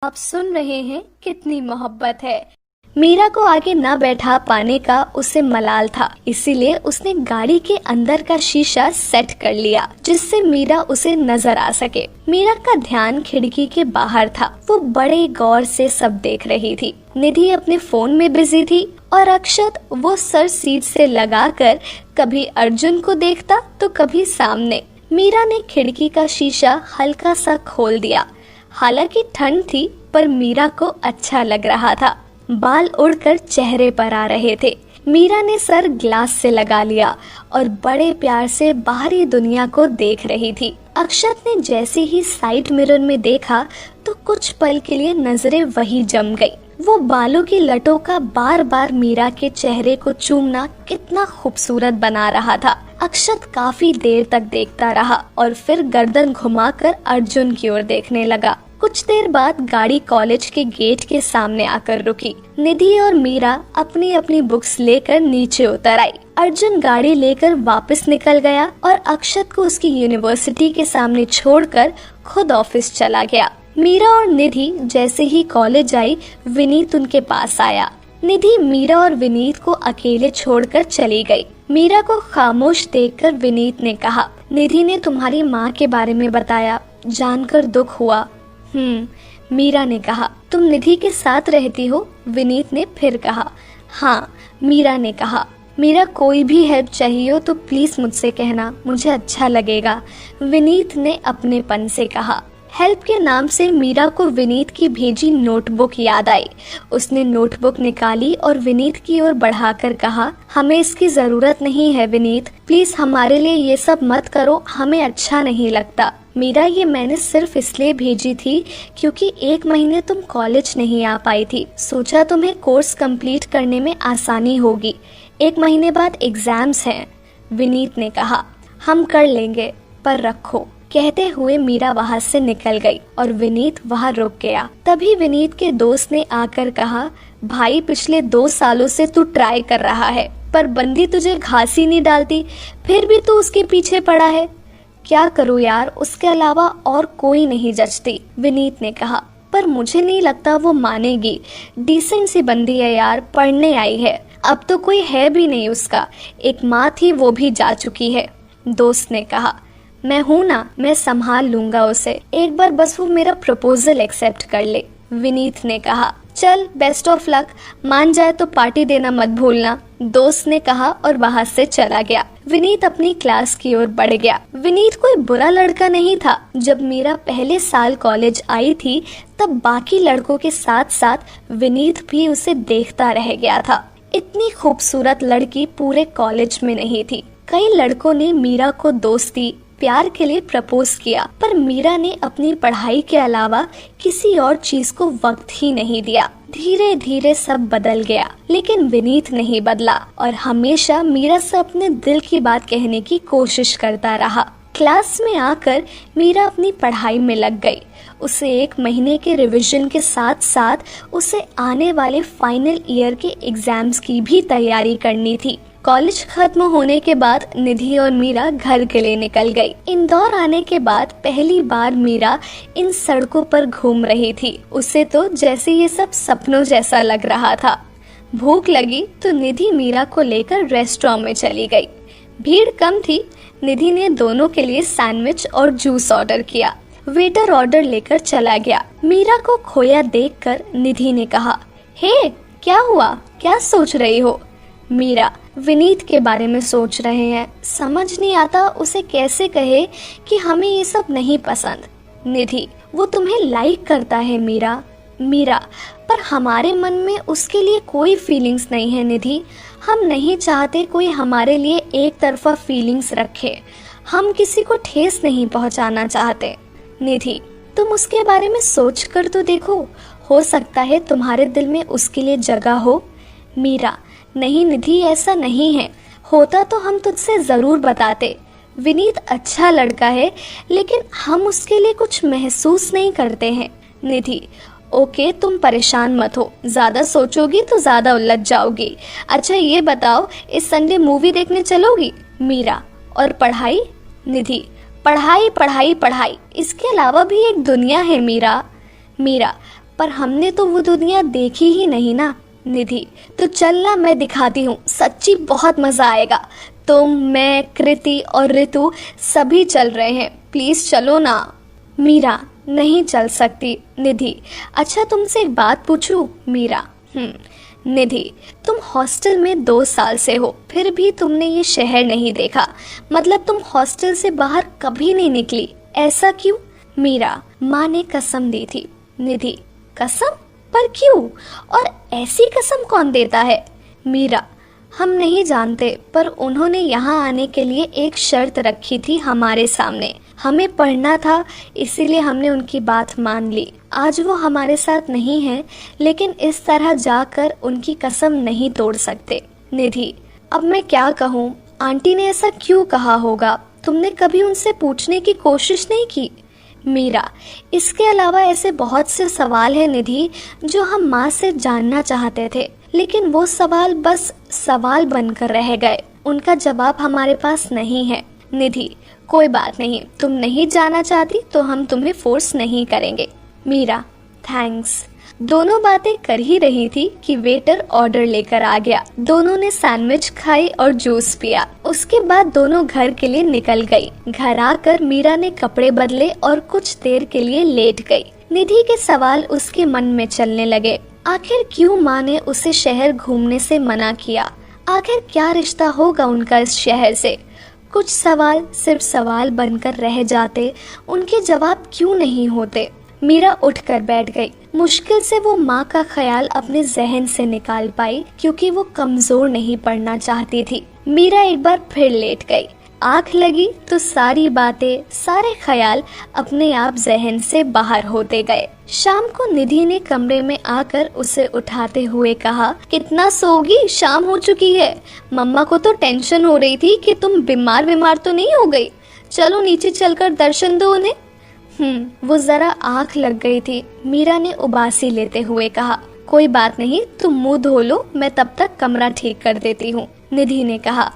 आप सुन रहे हैं कितनी मोहब्बत है। मीरा को आगे न बैठा पाने का उसे मलाल था, इसीलिए उसने गाड़ी के अंदर का शीशा सेट कर लिया जिससे मीरा उसे नजर आ सके। मीरा का ध्यान खिड़की के बाहर था। वो बड़े गौर से सब देख रही थी। निधि अपने फोन में बिजी थी और अक्षत वो सर सीट से लगाकर कभी अर्जुन को देखता तो कभी सामने। मीरा ने खिड़की का शीशा हल्का सा खोल दिया। हालांकि ठंड थी पर मीरा को अच्छा लग रहा था। बाल उड़कर चेहरे पर आ रहे थे। मीरा ने सर ग्लास से लगा लिया और बड़े प्यार से बाहरी दुनिया को देख रही थी। अक्षत ने जैसे ही साइड मिरर में देखा तो कुछ पल के लिए नजरें वही जम गई। वो बालों की लटों का बार बार मीरा के चेहरे को चूमना कितना खूबसूरत बना रहा था। अक्षत काफी देर तक देखता रहा और फिर गर्दन घुमाकर अर्जुन की ओर देखने लगा। कुछ देर बाद गाड़ी कॉलेज के गेट के सामने आकर रुकी। निधि और मीरा अपनी अपनी बुक्स लेकर नीचे उतर आई। अर्जुन गाड़ी लेकर वापस निकल गया और अक्षत को उसकी यूनिवर्सिटी के सामने छोड़कर खुद ऑफिस चला गया। मीरा और निधि जैसे ही कॉलेज आई, विनीत उनके पास आया। निधि मीरा और विनीत को अकेले छोड़कर चली गई। मीरा को खामोश देखकर विनीत ने कहा, निधि ने तुम्हारी माँ के बारे में बताया, जानकर दुख हुआ। मीरा ने कहा, तुम निधि के साथ रहती हो? विनीत ने फिर कहा। हाँ, मीरा ने कहा। मीरा, कोई भी हेल्प चाहिए हो तो प्लीज मुझसे कहना, मुझे अच्छा लगेगा। विनीत ने अपनेपन से कहा। हेल्प के नाम से मीरा को विनीत की भेजी नोटबुक याद आई। उसने नोटबुक निकाली और विनीत की ओर बढ़ाकर कहा, हमें इसकी जरूरत नहीं है विनीत, प्लीज हमारे लिए ये सब मत करो, हमें अच्छा नहीं लगता। मीरा, ये मैंने सिर्फ इसलिए भेजी थी क्योंकि 1 महीने तुम कॉलेज नहीं आ पाई थी। सोचा तुम्हें कोर्स कंप्लीट करने में आसानी होगी। 1 महीने बाद एग्जाम्स हैं। विनीत ने कहा, हम कर लेंगे, पर रखो। कहते हुए मीरा वहाँ से निकल गई और विनीत वहाँ रुक गया। तभी विनीत के दोस्त ने आकर कहा, भाई पिछले 2 सालों से तू ट्राई कर रहा है पर बंदी तुझे घास ही नहीं डालती, फिर भी तू उसके पीछे पड़ा है। क्या करूँ यार, उसके अलावा और कोई नहीं जचती। विनीत ने कहा, पर मुझे नहीं लगता वो मानेगी। डिसेंट सी बंदी है यार, पढ़ने आई है, अब तो कोई है भी नहीं उसका, एक माँ थी वो भी जा चुकी है। दोस्त ने कहा, मैं हूँ ना, मैं संभाल लूंगा उसे, एक बार बस वो मेरा प्रपोजल एक्सेप्ट कर ले। विनीत ने कहा, चल बेस्ट ऑफ लक, मान जाए तो पार्टी देना मत भूलना। दोस्त ने कहा और वहाँ से चला गया। विनीत अपनी क्लास की ओर बढ़ गया। विनीत कोई बुरा लड़का नहीं था। जब मीरा पहले साल कॉलेज आई थी तब बाकी लड़कों के साथ साथ विनीत भी उसे देखता रह गया था। इतनी खूबसूरत लड़की पूरे कॉलेज में नहीं थी। कई लड़कों ने मीरा को दोस्ती प्यार के लिए प्रपोज किया, पर मीरा ने अपनी पढ़ाई के अलावा किसी और चीज को वक्त ही नहीं दिया। धीरे धीरे सब बदल गया, लेकिन विनीत नहीं बदला और हमेशा मीरा से अपने दिल की बात कहने की कोशिश करता रहा। क्लास में आकर मीरा अपनी पढ़ाई में लग गई। उसे 1 महीने के रिवीजन के साथ साथ उसे आने वाले फाइनल ईयर के एग्जाम्स की भी तैयारी करनी थी। कॉलेज खत्म होने के बाद निधि और मीरा घर के लिए निकल गई। इंदौर आने के बाद पहली बार मीरा इन सड़कों पर घूम रही थी। उसे तो जैसे ये सब सपनों जैसा लग रहा था। भूख लगी तो निधि मीरा को लेकर रेस्टोरेंट में चली गई। भीड़ कम थी। निधि ने दोनों के लिए सैंडविच और जूस ऑर्डर किया। वेटर ऑर्डर लेकर चला गया। मीरा को खोया देखकर निधि ने कहा, हे क्या हुआ, क्या सोच रही हो? मीरा, विनीत के बारे में सोच रहे हैं, समझ नहीं आता उसे कैसे कहे कि हमें ये सब नहीं पसंद। निधि, वो तुम्हें लाइक करता है मीरा। मीरा, पर हमारे मन में उसके लिए कोई फीलिंग्स नहीं है निधि। हम नहीं चाहते कोई हमारे लिए एक तरफा फीलिंग्स रखे। हम किसी को ठेस नहीं पहुंचाना चाहते। निधि, तुम उसके बारे में सोच कर तो देखो, हो सकता है तुम्हारे दिल में उसके लिए जगह हो। मीरा, नहीं निधि, ऐसा नहीं है, होता तो हम तुझसे जरूर बताते। विनीत अच्छा लड़का है, लेकिन हम उसके लिए कुछ महसूस नहीं करते हैं। निधि, ओके, तुम परेशान मत हो, ज्यादा सोचोगी तो ज्यादा उलझ जाओगी। अच्छा ये बताओ, इस संडे मूवी देखने चलोगी? मीरा, और पढ़ाई? निधि, पढ़ाई पढ़ाई पढ़ाई, इसके अलावा भी एक दुनिया है मीरा। मीरा, पर हमने तो वो दुनिया देखी ही नहीं ना। निधि, तो चलना, मैं दिखाती हूँ, सच्ची बहुत मजा आएगा। तुम, मैं, कृति और ऋतु सभी चल रहे हैं, प्लीज चलो ना। मीरा, नहीं चल सकती। निधि, अच्छा तुमसे एक बात पूछूं? मीरा, निधि, तुम हॉस्टल में 2 साल से हो, फिर भी तुमने ये शहर नहीं देखा, मतलब तुम हॉस्टल से बाहर कभी नहीं निकली, ऐसा क्यों? मीरा, माँ ने कसम दी थी। निधि, कसम? पर क्यों? और ऐसी कसम कौन देता है? मीरा, हम नहीं जानते, पर उन्होंने यहाँ आने के लिए एक शर्त रखी थी हमारे सामने। हमें पढ़ना था, इसीलिए हमने उनकी बात मान ली। आज वो हमारे साथ नहीं है, लेकिन इस तरह जाकर उनकी कसम नहीं तोड़ सकते। निधि, अब मैं क्या कहूँ? आंटी ने ऐसा क्यों कहा होगा? तुमने कभी उनसे पूछने की कोशिश नहीं की? मीरा, इसके अलावा ऐसे बहुत से सवाल हैं निधि, जो हम माँ से जानना चाहते थे, लेकिन वो सवाल बस सवाल बनकर रह गए, उनका जवाब हमारे पास नहीं है। निधि, कोई बात नहीं, तुम नहीं जाना चाहती तो हम तुम्हें फोर्स नहीं करेंगे। मीरा, थैंक्स। दोनों बातें कर ही रही थी कि वेटर ऑर्डर लेकर आ गया। दोनों ने सैंडविच खाई और जूस पिया। उसके बाद दोनों घर के लिए निकल गई। घर आकर मीरा ने कपड़े बदले और कुछ देर के लिए लेट गई। निधि के सवाल उसके मन में चलने लगे। आखिर क्यों माँ ने उसे शहर घूमने से मना किया? आखिर क्या रिश्ता होगा उनका इस शहर से? कुछ सवाल सिर्फ सवाल बनकर रह जाते, उनके जवाब क्यों नहीं होते? मीरा उठकर बैठ गई। मुश्किल से वो माँ का ख्याल अपने जहन से निकाल पाई, क्योंकि वो कमजोर नहीं पड़ना चाहती थी। मीरा एक बार फिर लेट गई। आँख लगी तो सारी बातें, सारे ख्याल अपने आप जहन से बाहर होते गए। शाम को निधि ने कमरे में आकर उसे उठाते हुए कहा, कितना सोगी? शाम हो चुकी है। मम्मा को तो टेंशन हो रही थी कि तुम बीमार तो नहीं हो गई। चलो नीचे चलकर दर्शन दो उन्हें। वो जरा आँख लग गई थी। मीरा ने उबासी लेते हुए कहा, कोई बात नहीं, तुम मुंह धो लो, मैं तब तक कमरा ठीक कर देती हूँ। निधि ने कहा,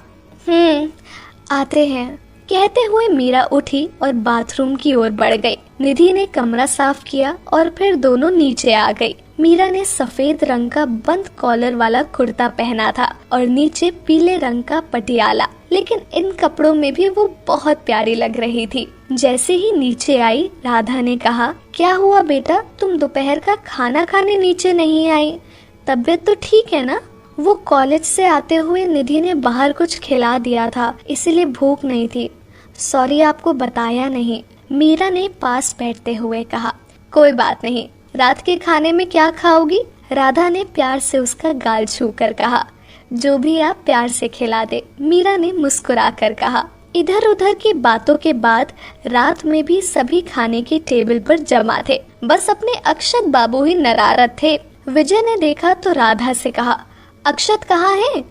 आते हैं। कहते हुए मीरा उठी और बाथरूम की ओर बढ़ गई। निधि ने कमरा साफ किया और फिर दोनों नीचे आ गई। मीरा ने सफेद रंग का बंद कॉलर वाला कुर्ता पहना था और नीचे पीले रंग का पटियाला, लेकिन इन कपड़ों में भी वो बहुत प्यारी लग रही थी। जैसे ही नीचे आई, राधा ने कहा, क्या हुआ बेटा, तुम दोपहर का खाना खाने नीचे नहीं आई? तबीयत तो ठीक है ना? वो कॉलेज से आते हुए निधि ने बाहर कुछ खिला दिया था, इसलिए भूख नहीं थी। सॉरी, आपको बताया नहीं, मीरा ने पास बैठते हुए कहा। कोई बात नहीं, रात के खाने में क्या खाओगी? राधा ने प्यार से उसका गाल छूकर कहा। जो भी आप प्यार से खिला दे, मीरा ने मुस्कुरा कर कहा। इधर उधर की बातों के बाद रात में भी सभी खाने की टेबल पर जमा थे, बस अपने अक्षत बाबू ही नरारत थे। विजय ने देखा तो राधा से कहा, अक्षत कहाँ है?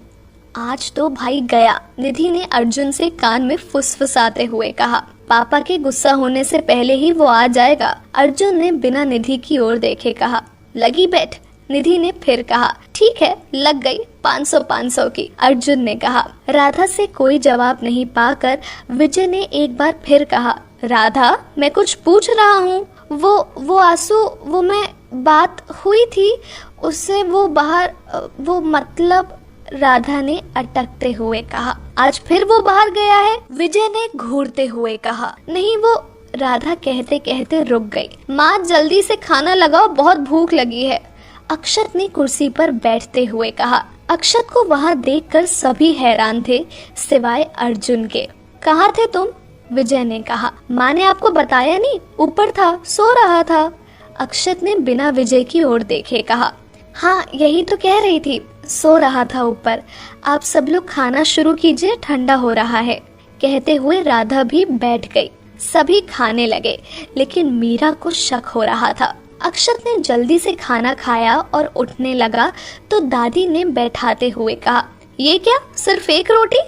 आज तो भाई गया, निधि ने अर्जुन से कान में फुसफुसाते हुए कहा। पापा के गुस्सा होने से पहले ही वो आ जाएगा। अर्जुन ने बिना निधि की ओर देखे कहा। लगी बैठ, निधि ने फिर कहा। ठीक है, लग गई 500 की, अर्जुन ने कहा। राधा से कोई जवाब नहीं पाकर विजय ने एक बार फिर कहा, राधा, मैं कुछ पूछ रहा हूँ। वो आंसू, वो मैं बात हुई थी उससे, वो बाहर, वो मतलब, राधा ने अटकते हुए कहा। आज फिर वो बाहर गया है, विजय ने घूरते हुए कहा। नहीं वो, राधा कहते कहते रुक गई। माँ जल्दी से खाना लगाओ, बहुत भूख लगी है, अक्षत ने कुर्सी पर बैठते हुए कहा। अक्षत को वहाँ देखकर सभी हैरान थे सिवाय अर्जुन के। कहाँ थे तुम? विजय ने कहा। माँ ने आपको बताया नहीं? ऊपर था, सो रहा था, अक्षत ने बिना विजय की ओर देखे कहा। हाँ, यही तो कह रही थी, सो रहा था ऊपर। आप सब लोग खाना शुरू कीजिए, ठंडा हो रहा है। कहते हुए राधा भी बैठ गई। सभी खाने लगे, लेकिन मीरा को शक हो रहा था। अक्षत ने जल्दी से खाना खाया और उठने लगा तो दादी ने बैठाते हुए कहा, ये क्या, सिर्फ एक रोटी?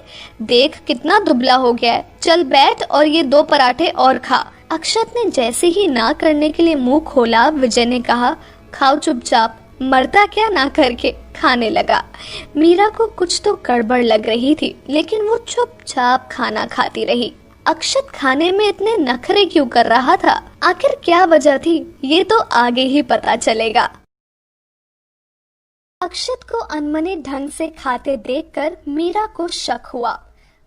देख कितना दुबला हो गया है, चल बैठ और ये 2 पराठे और खा। अक्षत ने जैसे ही ना करने के लिए मुंह खोला, विजय ने कहा, खाओ चुपचाप, मरता क्या ना करके। खाने लगा। मीरा को कुछ तो गड़बड़ लग रही थी, लेकिन वो चुपचाप खाना खाती रही। अक्षत खाने में इतने नखरे क्यों कर रहा था? आखिर क्या वजह थी? ये तो आगे ही पता चलेगा। अक्षत को अनमने ढंग से खाते देखकर मीरा को शक हुआ।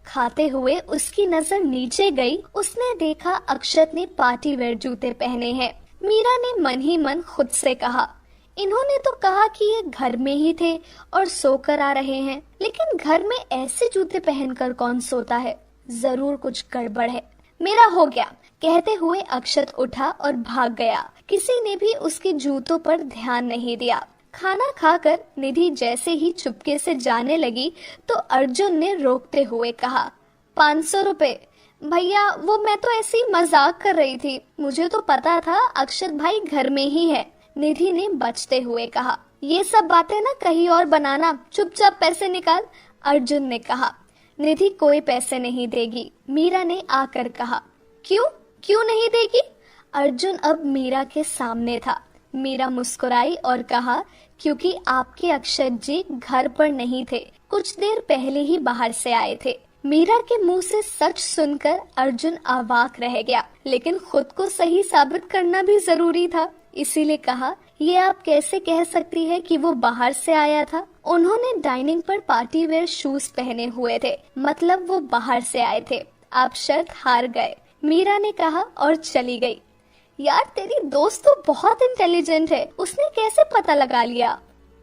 खाते हुए उसकी नजर नीचे गई। उसने देखा अक्षत ने पार्टी वेयर जूते पहने हैं। मीरा ने मन ही मन खुद से कहा, इन्होंने तो कहा कि ये घर में ही थे और सोकर आ रहे हैं, लेकिन घर में ऐसे जूते पहनकर कौन सोता है? जरूर कुछ गड़बड़ है। मेरा हो गया, कहते हुए अक्षत उठा और भाग गया। किसी ने भी उसके जूतों पर ध्यान नहीं दिया। खाना खाकर निधि जैसे ही चुपके से जाने लगी तो अर्जुन ने रोकते हुए कहा, 500 रुपए। भैया, वो मैं तो ऐसे ही मजाक कर रही थी, मुझे तो पता था अक्षत भाई घर में ही है। निधि ने बचते हुए कहा, ये सब बातें ना कहीं और बनाना, चुपचाप पैसे निकाल। अर्जुन ने कहा, निधि कोई पैसे नहीं देगी। मीरा ने आकर कहा, क्यों क्यों नहीं देगी? अर्जुन अब मीरा के सामने था। मीरा मुस्कुराई और कहा, क्योंकि आपके अक्षत जी घर पर नहीं थे, कुछ देर पहले ही बाहर से आए थे। मीरा के मुंह से सच सुनकर अर्जुन अवाक रह गया, लेकिन खुद को सही साबित करना भी जरूरी था, इसीलिए कहा, ये आप कैसे कह सकती है कि वो बाहर से आया था? उन्होंने डाइनिंग पर पार्टी वेयर शूज पहने हुए थे, मतलब वो बाहर से आए थे। आप शर्त हार गए, मीरा ने कहा और चली गई। यार, तेरी दोस्त तो बहुत इंटेलिजेंट है, उसने कैसे पता लगा लिया?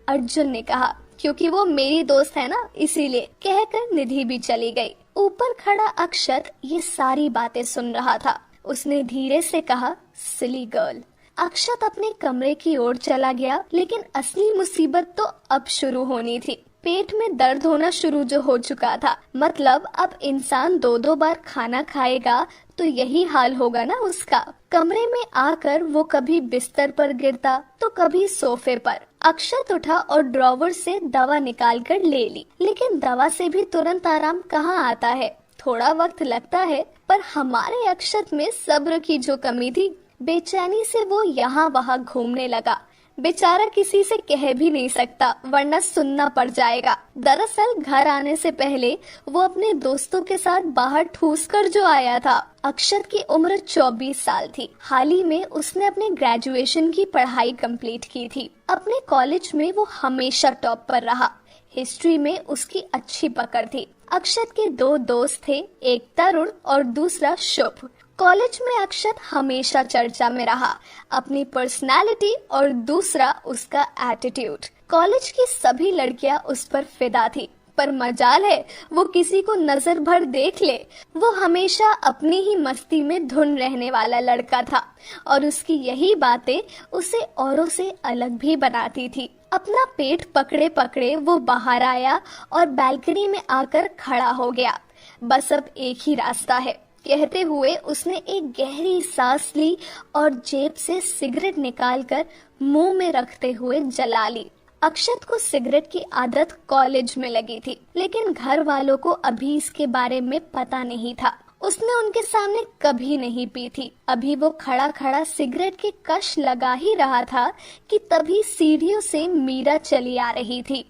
अर्जुन ने कहा, क्योंकि वो मेरी दोस्त है ना, इसीलिए, कहकर निधि भी चली गई। ऊपर खड़ा अक्षत ये सारी बातें सुन रहा था। उसने धीरे से कहा, सिली गर्ल। अक्षत अपने कमरे की ओर चला गया, लेकिन असली मुसीबत तो अब शुरू होनी थी। पेट में दर्द होना शुरू जो हो चुका था, मतलब अब इंसान 2-2 बार खाना खाएगा तो यही हाल होगा ना उसका। कमरे में आकर वो कभी बिस्तर पर गिरता तो कभी सोफे पर। अक्षत उठा और ड्रॉवर से दवा निकाल कर ले ली, लेकिन दवा से भी तुरंत आराम कहाँ आता है, थोड़ा वक्त लगता है। पर हमारे अक्षत में सब्र की जो कमी थी, बेचैनी से वो यहाँ वहाँ घूमने लगा। बेचारा किसी से कह भी नहीं सकता, वरना सुनना पड़ जाएगा। दरअसल घर आने से पहले वो अपने दोस्तों के साथ बाहर ठूस कर जो आया था। अक्षत की उम्र 24 साल थी। हाल ही में उसने अपने ग्रेजुएशन की पढ़ाई कंप्लीट की थी। अपने कॉलेज में वो हमेशा टॉप पर रहा। हिस्ट्री में उसकी अच्छी पकड़ थी। अक्षत के 2 दोस्त थे, एक तरुण और दूसरा शुभ। कॉलेज में अक्षत हमेशा चर्चा में रहा, अपनी पर्सनालिटी और दूसरा उसका एटीट्यूड। कॉलेज की सभी लड़कियां उस पर फिदा थी, पर मजाल है वो किसी को नजर भर देख ले। वो हमेशा अपनी ही मस्ती में धुन रहने वाला लड़का था और उसकी यही बातें उसे औरों से अलग भी बनाती थी। अपना पेट पकड़े पकड़े वो बाहर आया और बालकनी में आकर खड़ा हो गया। बस अब एक ही रास्ता है, कहते हुए उसने एक गहरी सांस ली और जेब से सिगरेट निकालकर मुंह में रखते हुए जला ली। अक्षत को सिगरेट की आदत कॉलेज में लगी थी, लेकिन घर वालों को अभी इसके बारे में पता नहीं था। उसने उनके सामने कभी नहीं पी थी। अभी वो खड़ा खड़ा सिगरेट के कश लगा ही रहा था कि तभी सीढ़ियों से मीरा चली आ रही थी।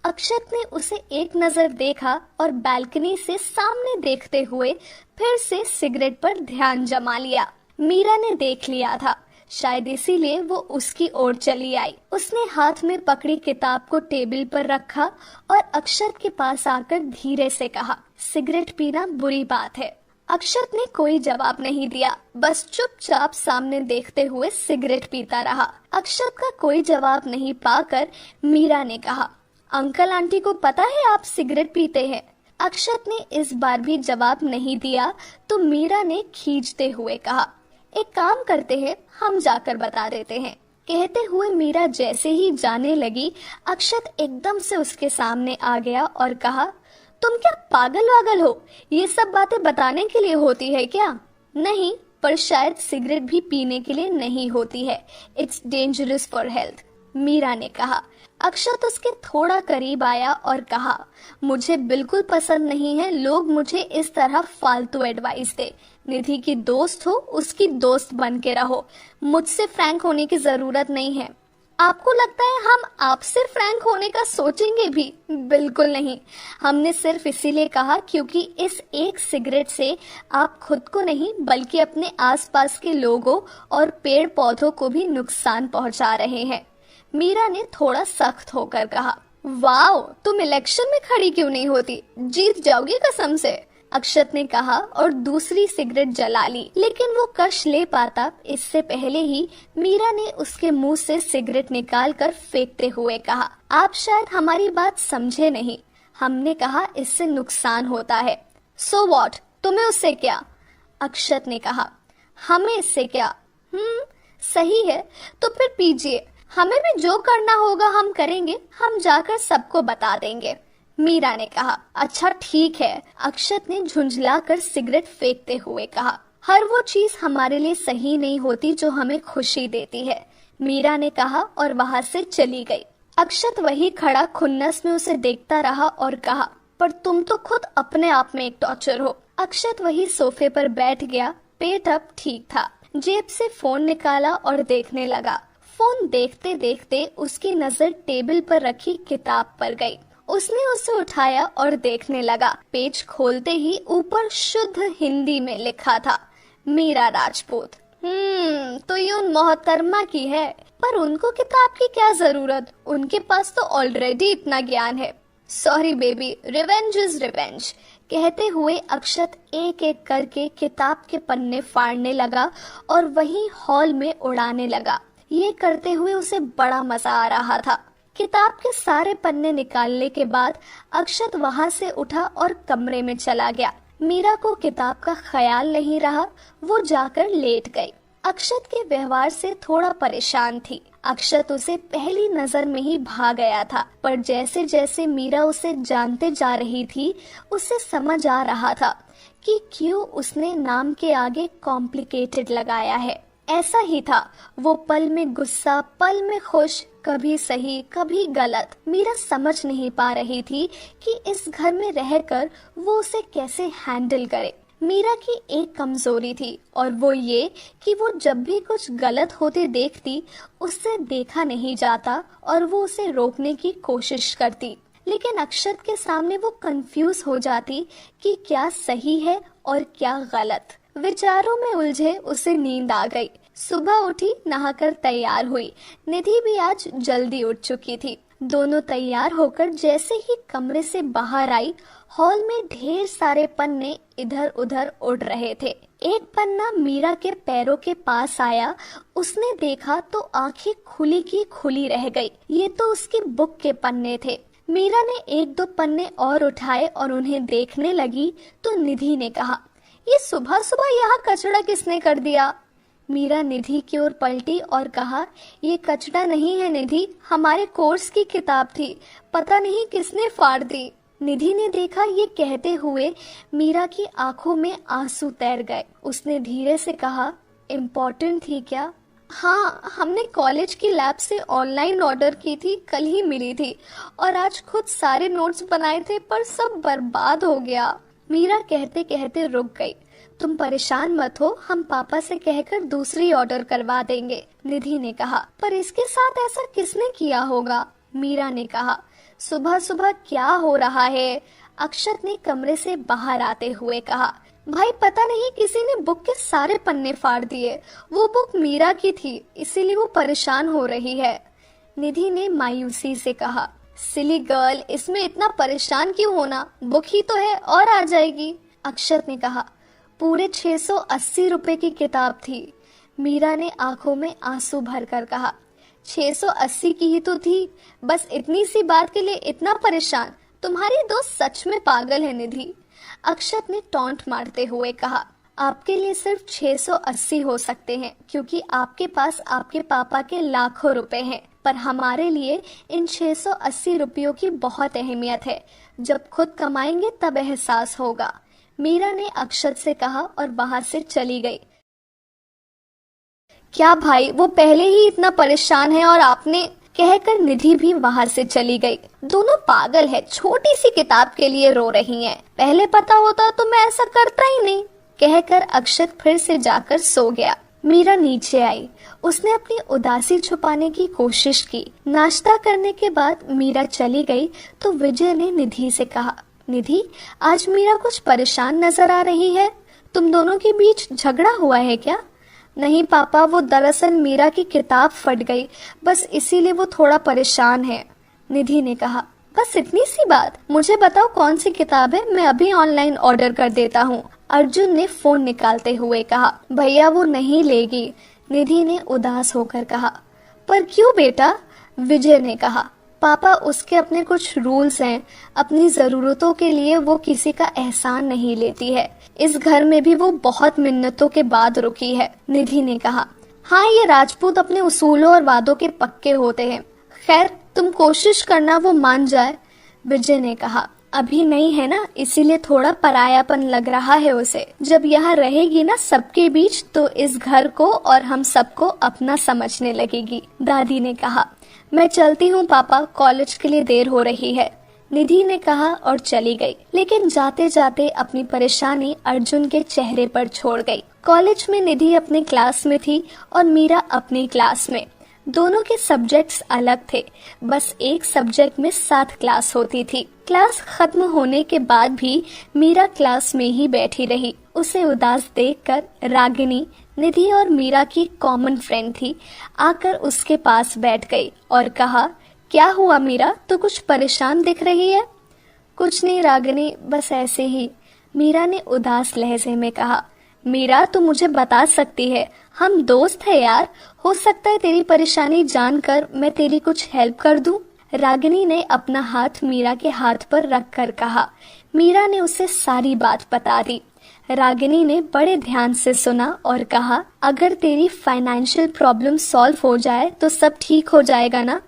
अक्षत ने उसे एक नजर देखा और बालकनी से सामने देखते हुए फिर से सिगरेट पर ध्यान जमा लिया। मीरा ने देख लिया था, शायद इसीलिए वो उसकी ओर चली आई। उसने हाथ में पकड़ी किताब को टेबल पर रखा और अक्षत के पास आकर धीरे से कहा, सिगरेट पीना बुरी बात है। अक्षत ने कोई जवाब नहीं दिया, बस चुपचाप सामने देखते हुए सिगरेट पीता रहा। अक्षत का कोई जवाब नहीं पाकर मीरा ने कहा, अंकल आंटी को पता है आप सिगरेट पीते हैं? अक्षत ने इस बार भी जवाब नहीं दिया तो मीरा ने खींचते हुए कहा, एक काम करते हैं, हम जाकर बता देते हैं। कहते हुए मीरा जैसे ही जाने लगी, अक्षत एकदम से उसके सामने आ गया और कहा, तुम क्या पागल वागल हो? ये सब बातें बताने के लिए होती है क्या? नहीं, पर शायद सिगरेट भी पीने के लिए नहीं होती है। It's dangerous for health, Meera ने कहा। अक्षत उसके थोड़ा करीब आया और कहा, मुझे बिल्कुल पसंद नहीं है लोग मुझे इस तरह फालतू एडवाइस दे। निधि की दोस्त हो, उसकी दोस्त बन के रहो, मुझसे फ्रैंक होने की जरूरत नहीं है। आपको लगता है हम आपसे फ्रैंक होने का सोचेंगे भी? बिल्कुल नहीं। हमने सिर्फ इसीलिए कहा क्योंकि इस एक सिगरेट से आप खुद को नहीं बल्कि अपने आसपास के लोगों और पेड़ पौधों को भी नुकसान पहुंचा रहे हैं। मीरा ने थोड़ा सख्त होकर कहा। वाओ, तुम इलेक्शन में खड़ी क्यों नहीं होती? जीत जाओगी कसम से, अक्षत ने कहा और दूसरी सिगरेट जला ली। लेकिन वो कश ले पाता इससे पहले ही मीरा ने उसके मुंह से सिगरेट निकालकर फेंकते हुए कहा, आप शायद हमारी बात समझे नहीं। हमने कहा इससे नुकसान होता है। सो वॉट, तुम्हें उससे क्या? अक्षत ने कहा। हमें इससे क्या? सही है, तो फिर पीजिए। हमें भी जो करना होगा हम करेंगे, हम जाकर सबको बता देंगे, मीरा ने कहा। अच्छा ठीक है, अक्षत ने झुंझलाकर सिगरेट फेंकते हुए कहा। हर वो चीज हमारे लिए सही नहीं होती जो हमें खुशी देती है, मीरा ने कहा और वहां से चली गई। अक्षत वही खड़ा खुन्नस में उसे देखता रहा और कहा, पर तुम तो खुद अपने आप में एक टॉर्चर हो। अक्षत वही सोफे पर बैठ गया। पेट अब ठीक था। जेब से फोन निकाला और देखने लगा। फोन देखते देखते उसकी नजर टेबल पर रखी किताब पर गई। उसने उसे उठाया और देखने लगा। पेज खोलते ही ऊपर शुद्ध हिंदी में लिखा था, मीरा राजपूत। तो ये उन मोहतरमा की है, पर उनको किताब की क्या जरूरत? उनके पास तो ऑलरेडी इतना ज्ञान है। Sorry baby, revenge is revenge, कहते हुए अक्षत एक एक करके किताब के पन्ने फाड़ने लगा और वहीं हॉल में उड़ाने लगा। ये करते हुए उसे बड़ा मजा आ रहा था। किताब के सारे पन्ने निकालने के बाद अक्षत वहां से उठा और कमरे में चला गया। मीरा को किताब का ख्याल नहीं रहा, वो जाकर लेट गई। अक्षत के व्यवहार से थोड़ा परेशान थी। अक्षत उसे पहली नजर में ही भा गया था, पर जैसे जैसे मीरा उसे जानते जा रही थी, उसे समझ आ रहा था कि क्यों उसने नाम के आगे कॉम्प्लिकेटेड लगाया है। ऐसा ही था, वो पल में गुस्सा, पल में खुश, कभी सही कभी गलत। मीरा समझ नहीं पा रही थी कि इस घर में रहकर वो उसे कैसे हैंडल करे। मीरा की एक कमजोरी थी और वो ये कि वो जब भी कुछ गलत होते देखती, उससे देखा नहीं जाता और वो उसे रोकने की कोशिश करती। लेकिन अक्षत के सामने वो कंफ्यूज हो जाती कि क्या सही है और क्या गलत। विचारों में उलझे उसे नींद आ गई। सुबह उठी, नहाकर तैयार हुई। निधि भी आज जल्दी उठ चुकी थी। दोनों तैयार होकर जैसे ही कमरे से बाहर आई, हॉल में ढेर सारे पन्ने इधर उधर उड़ रहे थे। एक पन्ना मीरा के पैरों के पास आया। उसने देखा तो आंखें खुली की खुली रह गई। ये तो उसकी बुक के पन्ने थे। मीरा ने एक दो पन्ने और उठाए और उन्हें देखने लगी तो निधि ने कहा, ये सुबह सुबह यहाँ कचरा किसने कर दिया? मीरा निधि की ओर पलटी और कहा, ये कचरा नहीं है निधि, हमारे कोर्स की किताब थी, पता नहीं किसने फाड़ दी। निधि ने देखा ये कहते हुए मीरा की आंखों में आंसू तैर गए। उसने धीरे से कहा, इम्पोर्टेंट थी क्या? हाँ, हमने कॉलेज की लैब से ऑनलाइन ऑर्डर की थी, कल ही मिली थी और आज खुद सारे नोट्स बनाए थे पर सब बर्बाद हो गया। मीरा कहते कहते रुक गई। तुम परेशान मत हो, हम पापा से कहकर दूसरी ऑर्डर करवा देंगे, निधि ने कहा। पर इसके साथ ऐसा किसने किया होगा? मीरा ने कहा। सुबह सुबह क्या हो रहा है? अक्षत ने कमरे से बाहर आते हुए कहा। भाई पता नहीं किसी ने बुक के सारे पन्ने फाड़ दिए। वो बुक मीरा की थी, इसीलिए वो परेशान हो रही है, निधि ने मायूसी से कहा। सिली गर्ल, इसमें इतना परेशान क्यों होना, बुक ही तो है और आ जाएगी, अक्षत ने कहा। पूरे 680 रुपए की किताब थी, मीरा ने आंखों में आंसू भरकर कहा। 680 की ही तो थी, बस इतनी सी बात के लिए इतना परेशान? तुम्हारी दोस्त सच में पागल है निधि, अक्षत ने टॉन्ट मारते हुए कहा। आपके लिए सिर्फ 680 हो सकते हैं क्योंकि आपके पास आपके पापा के लाखों रुपए हैं, पर हमारे लिए इन 680 रुपयों की बहुत अहमियत है। जब खुद कमाएंगे तब एहसास होगा, मीरा ने अक्षत से कहा और वहां से चली गई। क्या भाई, वो पहले ही इतना परेशान है और आपने, कहकर निधि भी वहां से चली गई। दोनों पागल है, छोटी सी किताब के लिए रो रही हैं। पहले पता होता तो मैं ऐसा करता ही नहीं, कहकर अक्षत फिर से जाकर सो गया। मीरा नीचे आई। उसने अपनी उदासी छुपाने की कोशिश की। नाश्ता करने के बाद मीरा चली गई तो विजय ने निधि से कहा, निधि, आज मीरा कुछ परेशान नजर आ रही है। तुम दोनों के बीच झगड़ा हुआ है क्या? नहीं पापा, वो दरअसल मीरा की किताब फट गई, बस इसीलिए वो थोड़ा परेशान है। निधि ने कहा, बस इतनी सी बात? मुझे बताओ कौन सी किताब है, मैं अभी ऑनलाइन ऑर्डर कर देता हूँ। अर्जुन ने फोन निकालते हुए कहा। भैया वो नहीं लेगी, निधि ने उदास होकर कहा। पर क्यों बेटा? विजय ने कहा। पापा, उसके अपने कुछ रूल्स हैं। अपनी जरूरतों के लिए वो किसी का एहसान नहीं लेती है। इस घर में भी वो बहुत मिन्नतों के बाद रुकी है। निधि ने कहा, हाँ, ये राजपूत अपने उसूलों और वादों के पक्के होते हैं। खैर, तुम कोशिश करना वो मान जाए। विजय ने कहा, अभी नहीं है ना, इसीलिए थोड़ा परायापन लग रहा है उसे। जब यहाँ रहेगी ना सबके बीच तो इस घर को और हम सबको अपना समझने लगेगी। दादी ने कहा, मैं चलती हूँ पापा, कॉलेज के लिए देर हो रही है। निधि ने कहा और चली गई, लेकिन जाते जाते अपनी परेशानी अर्जुन के चेहरे पर छोड़ गई। कॉलेज में निधि अपने क्लास में थी और मीरा अपनी क्लास में। दोनों के सब्जेक्ट्स अलग थे, बस एक सब्जेक्ट में 7 क्लास होती थी। क्लास खत्म होने के बाद भी मीरा क्लास में ही बैठी रही। उसे उदास देखकर रागिनी, निधि और मीरा की कॉमन फ्रेंड थी, आकर उसके पास बैठ गई और कहा, क्या हुआ मीरा, तू कुछ परेशान दिख रही है? कुछ नहीं रागिनी, बस ऐसे ही, मीरा ने उदास लहजे में कहा। मीरा, तू मुझे बता सकती है, हम दोस्त है यार, हो सकता है तेरी परेशानी जानकर मैं तेरी कुछ हेल्प कर दूं। रागिनी ने अपना हाथ मीरा के हाथ पर रखकर कहा। मीरा ने उसे सारी बात बता दी। रागिनी ने बड़े ध्यान से सुना और कहा, अगर तेरी फाइनेंशियल प्रॉब्लम सॉल्व हो जाए तो सब ठीक हो जाएगा ना?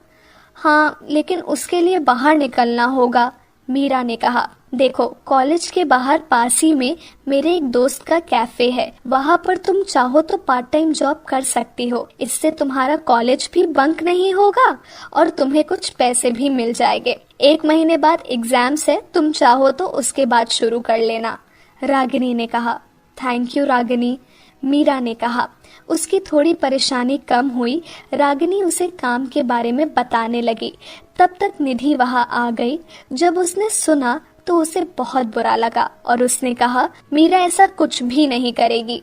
हाँ, लेकिन उसके लिए बाहर निकलना होगा, मीरा ने कहा। देखो, कॉलेज के बाहर पास ही में मेरे एक दोस्त का कैफे है, वहाँ पर तुम चाहो तो पार्ट टाइम जॉब कर सकती हो। इससे तुम्हारा कॉलेज भी बंक नहीं होगा और तुम्हें कुछ पैसे भी मिल जाएंगे। 1 महीने बाद एग्जाम्स है, तुम चाहो तो उसके बाद शुरू कर लेना। रागिनी ने कहा। थैंक यू रागिनी, मीरा ने कहा। उसकी थोड़ी परेशानी कम हुई। रागिनी उसे काम के बारे में बताने लगी। तब तक निधि वहाँ आ गई। जब उसने सुना तो उसे बहुत बुरा लगा और उसने कहा, मीरा ऐसा कुछ भी नहीं करेगी।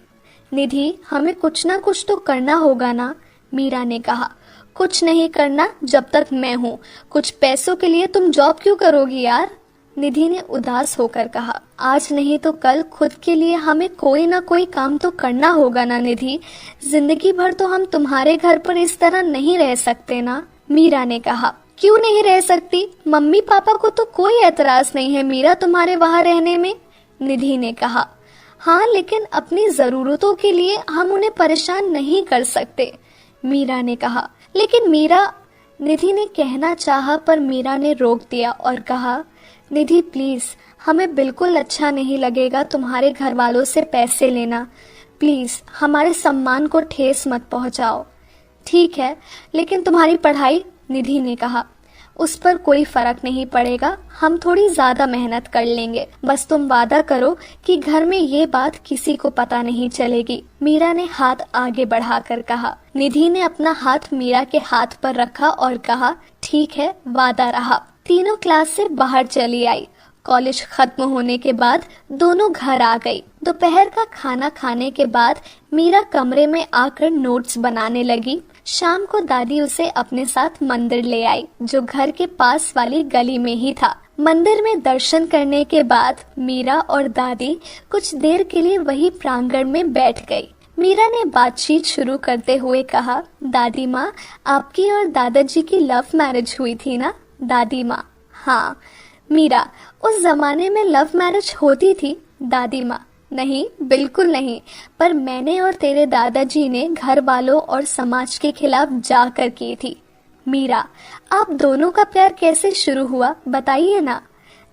निधि, हमें कुछ ना कुछ तो करना होगा ना? मीरा ने कहा। कुछ नहीं करना जब तक मैं हूँ। कुछ पैसों के लिए तुम जॉब क्यों करोगी यार? निधि ने उदास होकर कहा। आज नहीं तो कल खुद के लिए हमें कोई ना कोई काम तो करना होगा ना निधि। जिंदगी भर तो हम तुम्हारे घर पर इस तरह नहीं रह सकते ना? मीरा ने कहा। क्यों नहीं रह सकती? मम्मी पापा को तो कोई एतराज नहीं है मीरा तुम्हारे वहाँ रहने में। निधि ने कहा। हाँ, लेकिन अपनी जरूरतों के लिए हम उन्हें परेशान नहीं कर सकते, मीरा ने कहा। लेकिन मीरा, निधि ने कहना चाहा पर मीरा ने रोक दिया और कहा, निधि प्लीज, हमें बिल्कुल अच्छा नहीं लगेगा तुम्हारे घर वालों से पैसे लेना। प्लीज हमारे सम्मान को ठेस मत पहुंचाओ। ठीक है, लेकिन तुम्हारी पढ़ाई? निधि ने कहा। उस पर कोई फर्क नहीं पड़ेगा, हम थोड़ी ज्यादा मेहनत कर लेंगे। बस तुम वादा करो कि घर में ये बात किसी को पता नहीं चलेगी, मीरा ने हाथ आगे बढ़ाकर कहा। निधि ने अपना हाथ मीरा के हाथ पर रखा और कहा, ठीक है, वादा रहा। तीनों क्लास से बाहर चली आई। कॉलेज खत्म होने के बाद दोनों घर आ गई। दोपहर का खाना खाने के बाद मीरा कमरे में आकर नोट्स बनाने लगी। शाम को दादी उसे अपने साथ मंदिर ले आई, जो घर के पास वाली गली में ही था। मंदिर में दर्शन करने के बाद मीरा और दादी कुछ देर के लिए वही प्रांगण में बैठ गई। मीरा ने बातचीत शुरू करते हुए कहा, दादी माँ, आपकी और दादाजी की लव मैरिज हुई थी ना? दादी माँ, हाँ। मीरा, उस जमाने में लव मैरिज होती थी? दादी माँ, नहीं, बिल्कुल नहीं, पर मैंने और तेरे दादाजी ने घर वालों और समाज के खिलाफ जाकर की थी। मीरा, आप दोनों का प्यार कैसे शुरू हुआ, बताइए ना?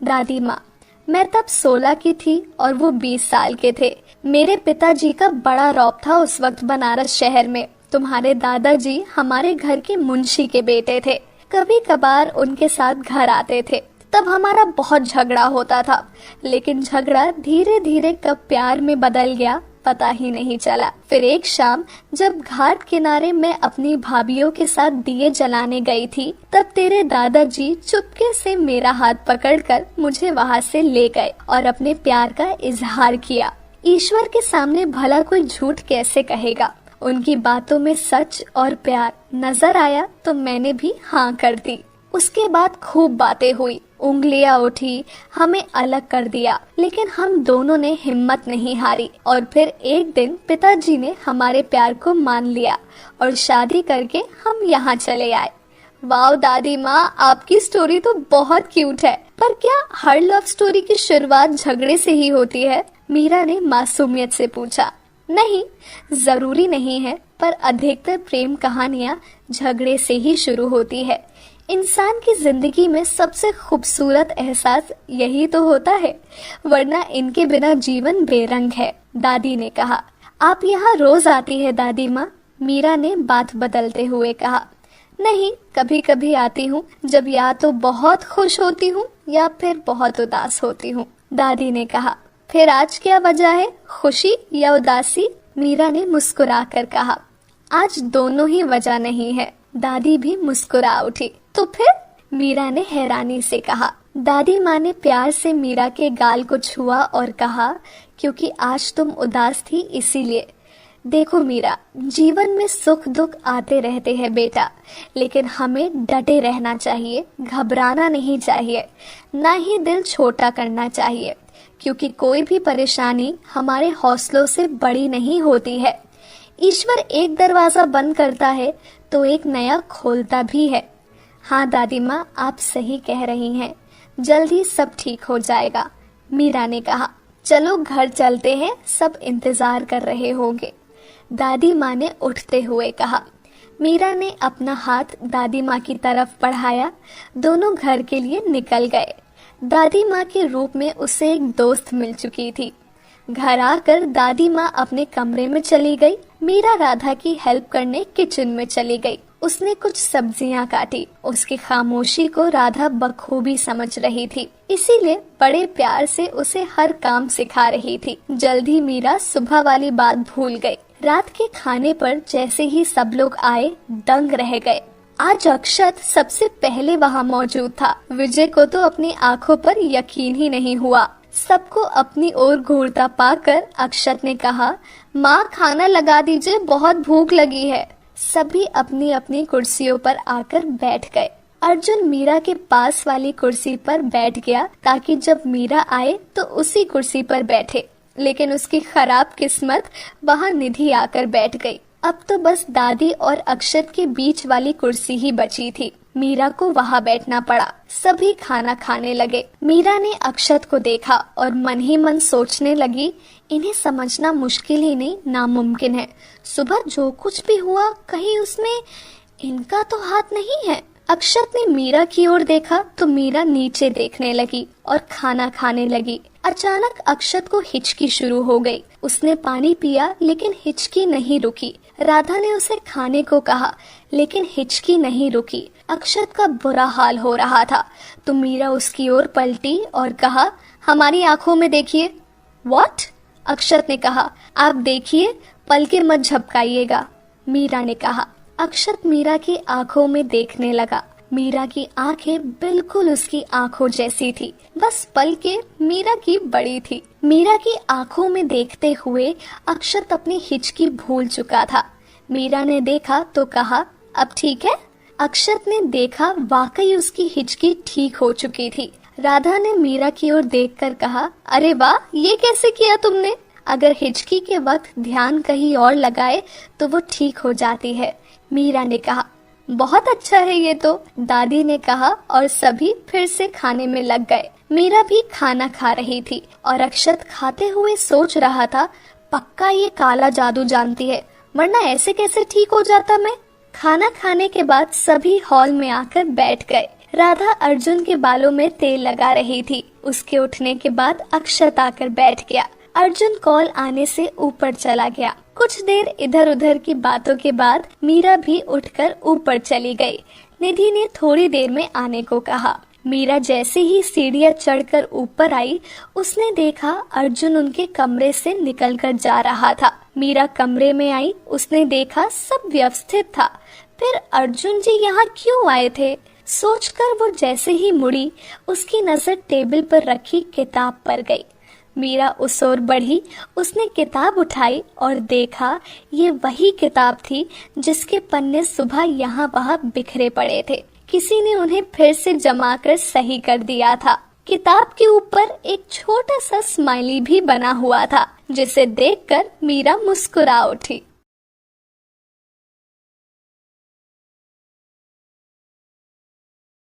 दादी माँ, मैं तब 16 की थी और वो 20 साल के थे। मेरे पिताजी का बड़ा रौब था उस वक्त बनारस शहर में। तुम्हारे दादाजी हमारे घर के मुंशी के बेटे थे। कभी कभार उनके साथ घर आते थे। तब हमारा बहुत झगड़ा होता था, लेकिन झगड़ा धीरे धीरे कब प्यार में बदल गया पता ही नहीं चला। फिर एक शाम जब घाट किनारे मैं अपनी भाभीियों के साथ दिए जलाने गई थी, तब तेरे दादाजी चुपके से मेरा हाथ पकड़कर मुझे वहाँ से ले गए और अपने प्यार का इजहार किया। ईश्वर के सामने भला कोई झूठ कैसे कहेगा। उनकी बातों में सच और प्यार नजर आया तो मैंने भी हाँ कर दी। उसके बाद खूब बातें हुई, उंगलियां उठी, हमें अलग कर दिया, लेकिन हम दोनों ने हिम्मत नहीं हारी और फिर एक दिन पिताजी ने हमारे प्यार को मान लिया और शादी करके हम यहाँ चले आए। वाह दादी माँ, आपकी स्टोरी तो बहुत क्यूट है, पर क्या हर लव स्टोरी की शुरुआत झगड़े से ही होती है? मीरा ने मासूमियत से पूछा। नहीं, जरूरी नहीं है, पर अधिकतर प्रेम कहानियाँ झगड़े से ही शुरू होती है। इंसान की जिंदगी में सबसे खूबसूरत एहसास यही तो होता है, वरना इनके बिना जीवन बेरंग है, दादी ने कहा। आप यहाँ रोज आती है दादी माँ? मीरा ने बात बदलते हुए कहा। नहीं, कभी कभी आती हूँ, जब या तो बहुत खुश होती हूँ या फिर बहुत उदास होती हूँ, दादी ने कहा। फिर आज क्या वजह है, खुशी या उदासी? मीरा ने मुस्कुरा कर कहा। आज दोनों ही वजह नहीं है, दादी भी मुस्कुरा उठी। तो फिर? मीरा ने हैरानी से कहा। दादी माँ ने प्यार से मीरा के गाल को छुआ और कहा, क्योंकि आज तुम उदास थी इसीलिए। देखो मीरा, जीवन में सुख दुख आते रहते हैं बेटा, लेकिन हमें डटे रहना चाहिए, घबराना नहीं चाहिए, ना ही दिल छोटा करना चाहिए, क्योंकि कोई भी परेशानी हमारे हौसलों से बड़ी नहीं होती है। ईश्वर एक दरवाजा बंद करता है तो एक नया खोलता भी है। हाँ दादी माँ, आप सही कह रही हैं, जल्दी सब ठीक हो जाएगा, मीरा ने कहा। चलो घर चलते हैं, सब इंतजार कर रहे होंगे, दादी माँ ने उठते हुए कहा। मीरा ने अपना हाथ दादी माँ की तरफ बढ़ाया। दोनों घर के लिए निकल गए। दादी माँ के रूप में उसे एक दोस्त मिल चुकी थी। घर आकर दादी माँ अपने कमरे में चली गई। मीरा राधा की हेल्प करने किचन में चली गई। उसने कुछ सब्जियां काटी। उसकी खामोशी को राधा बखूबी समझ रही थी, इसीलिए बड़े प्यार से उसे हर काम सिखा रही थी। जल्दी मीरा सुबह वाली बात भूल गई। रात के खाने पर जैसे ही सब लोग आए, दंग रह गए। आज अक्षत सबसे पहले वहाँ मौजूद था। विजय को तो अपनी आंखों पर यकीन ही नहीं हुआ। सबको अपनी ओर घूरता पाकर अक्षत ने कहा, माँ खाना लगा दीजिए, बहुत भूख लगी है। सभी अपनी अपनी कुर्सियों पर आकर बैठ गए। अर्जुन मीरा के पास वाली कुर्सी पर बैठ गया ताकि जब मीरा आए तो उसी कुर्सी पर बैठे, लेकिन उसकी खराब किस्मत वहाँ निधि आकर बैठ गई। अब तो बस दादी और अक्षत के बीच वाली कुर्सी ही बची थी। मीरा को वहाँ बैठना पड़ा। सभी खाना खाने लगे। मीरा ने अक्षत को देखा और मन ही मन सोचने लगी, इन्हें समझना मुश्किल ही नहीं, नामुमकिन है। सुबह जो कुछ भी हुआ, कहीं उसमें इनका तो हाथ नहीं है। अक्षत ने मीरा की ओर देखा तो मीरा नीचे देखने लगी और खाना खाने लगी। अचानक अक्षत को हिचकी शुरू हो गई। उसने पानी पिया लेकिन हिचकी नहीं रुकी। राधा ने उसे खाने को कहा लेकिन हिचकी नहीं रुकी। अक्षत का बुरा हाल हो रहा था तो मीरा उसकी ओर पलटी और कहा, हमारी आंखों में देखिए। व्हाट? अक्षत ने कहा। आप देखिए, पलके मत झपकाइएगा, मीरा ने कहा। अक्षत मीरा की आंखों में देखने लगा। मीरा की आंखें बिल्कुल उसकी आंखों जैसी थी, बस पलके मीरा की बड़ी थी। मीरा की आंखों में देखते हुए अक्षत अपनी हिचकी भूल चुका था। मीरा ने देखा तो कहा, अब ठीक है? अक्षत ने देखा, वाकई उसकी हिचकी ठीक हो चुकी थी। राधा ने मीरा की ओर देखकर कहा, अरे वाह, ये कैसे किया तुमने? अगर हिचकी के वक्त ध्यान कहीं और लगाए तो वो ठीक हो जाती है, मीरा ने कहा। बहुत अच्छा है ये तो, दादी ने कहा और सभी फिर से खाने में लग गए। मीरा भी खाना खा रही थी और अक्षत खाते हुए सोच रहा था, पक्का ये काला जादू जानती है, वरना ऐसे कैसे ठीक हो जाता मैं। खाना खाने के बाद सभी हॉल में आकर बैठ गए। राधा अर्जुन के बालों में तेल लगा रही थी। उसके उठने के बाद अक्षत आकर बैठ गया। अर्जुन कॉल आने से ऊपर चला गया। कुछ देर इधर उधर की बातों के बाद मीरा भी उठकर ऊपर चली गई। निधि ने थोड़ी देर में आने को कहा। मीरा जैसे ही सीढ़ियां चढ़कर ऊपर आई, उसने देखा अर्जुन उनके कमरे से निकलकर जा रहा था। मीरा कमरे में आई, उसने देखा सब व्यवस्थित था। फिर अर्जुन जी यहाँ क्यों आए थे? सोचकर वो जैसे ही मुड़ी, उसकी नजर टेबल पर रखी किताब पर गई। मीरा उस ओर बढ़ी, उसने किताब उठाई और देखा ये वही किताब थी जिसके पन्ने सुबह यहाँ वहाँ बिखरे पड़े थे। किसी ने उन्हें फिर से जमा कर सही कर दिया था। किताब के ऊपर एक छोटा सा स्माइली भी बना हुआ था, जिसे देखकर मीरा मुस्कुरा उठी।